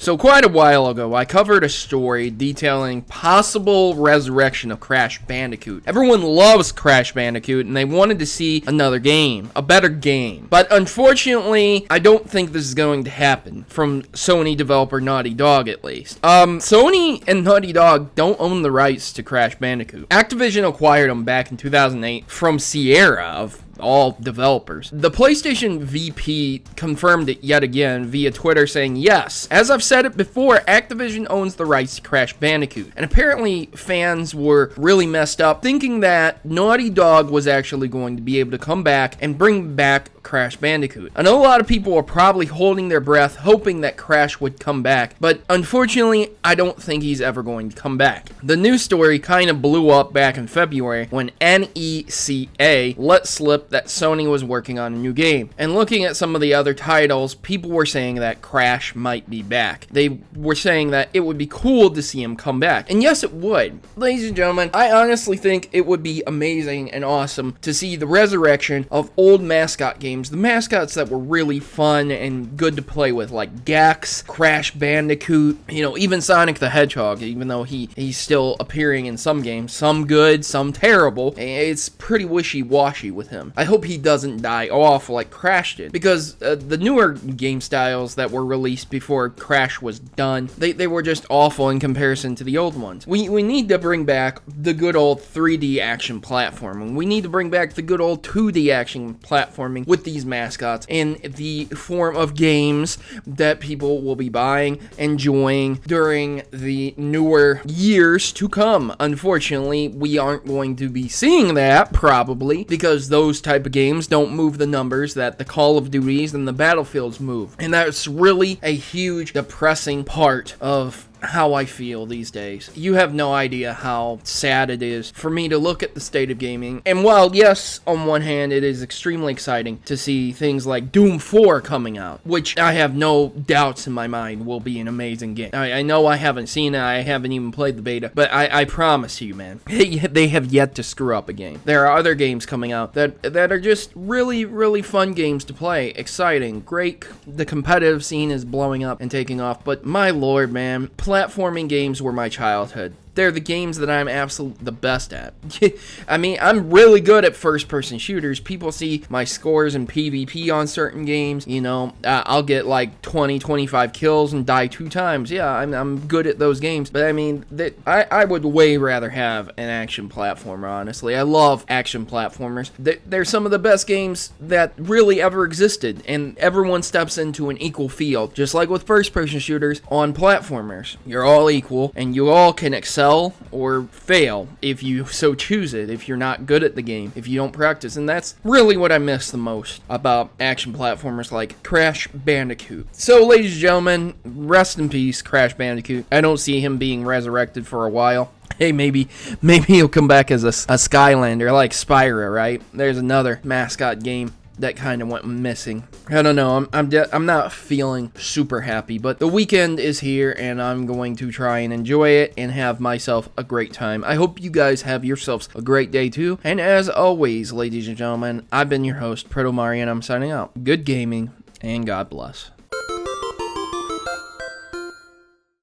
So quite a while ago, I covered a story detailing possible resurrection of Crash Bandicoot. Everyone loves Crash Bandicoot and they wanted to see another game, a better game. But unfortunately, I don't think this is going to happen, from Sony developer Naughty Dog at least. Sony and Naughty Dog don't own the rights to Crash Bandicoot. Activision acquired them back in 2008 from Sierra, of all developers. The PlayStation VP confirmed it yet again via Twitter, saying, yes, as I've said it before, Activision owns the rights to Crash Bandicoot. And apparently fans were really messed up, thinking that Naughty Dog was actually going to be able to come back and bring back Crash Bandicoot. I know a lot of people are probably holding their breath, hoping that Crash would come back, but unfortunately, I don't think he's ever going to come back. The news story kind of blew up back in February when NECA let slip that Sony was working on a new game. And looking at some of the other titles, people were saying that Crash might be back. They were saying that it would be cool to see him come back. And yes, it would. Ladies and gentlemen, I honestly think it would be amazing and awesome to see the resurrection of old mascot games. The mascots that were really fun and good to play with, like Gex, Crash Bandicoot, even Sonic the Hedgehog, even though he's still appearing in some games. Some good, some terrible. It's pretty wishy-washy with him. I hope he doesn't die off like Crash did, because the newer game styles that were released before Crash was done, they were just awful in comparison to the old ones. We need to bring back the good old 3D action platforming. We need to bring back the good old 2D action platforming with these mascots in the form of games that people will be buying, enjoying during the newer years to come. Unfortunately, we aren't going to be seeing that, probably, because those type of games don't move the numbers that the Call of Duties and the Battlefields move. And that's really a huge, depressing part of how I feel these days. You have no idea how sad it is for me to look at the state of gaming. And while, yes, on one hand, it is extremely exciting to see things like Doom 4 coming out, which I have no doubts in my mind will be an amazing game. I know I haven't seen it, I haven't even played the beta, but I promise you, man, they have yet to screw up a game. There are other games coming out that are just really, really fun games to play. Exciting, great. The competitive scene is blowing up and taking off, but my lord, man, platforming games were my childhood. They're the games that I'm absolutely the best at. I mean, I'm really good at first-person shooters. People see my scores in PvP on certain games. I'll get like 20, 25 kills and die 2 times. Yeah, I'm good at those games. But I mean, I would way rather have an action platformer, honestly. I love action platformers. They're some of the best games that really ever existed. And everyone steps into an equal field. Just like with first-person shooters on platformers. You're all equal, and you all can excel or fail if you so choose it, if you're not good at the game, if you don't practice. And that's really what I miss the most about action platformers like Crash Bandicoot. So, ladies and gentlemen, rest in peace, Crash Bandicoot. I don't see him being resurrected for a while. Hey, maybe he'll come back as a Skylander like Spyro, right? There's another mascot game that kind of went missing. I don't know, I'm not feeling super happy, but the weekend is here and I'm going to try and enjoy it and have myself a great time. I hope you guys have yourselves a great day too, and as always, ladies and gentlemen, I've been your host, Protomario, and I'm signing out. Good gaming, and God bless.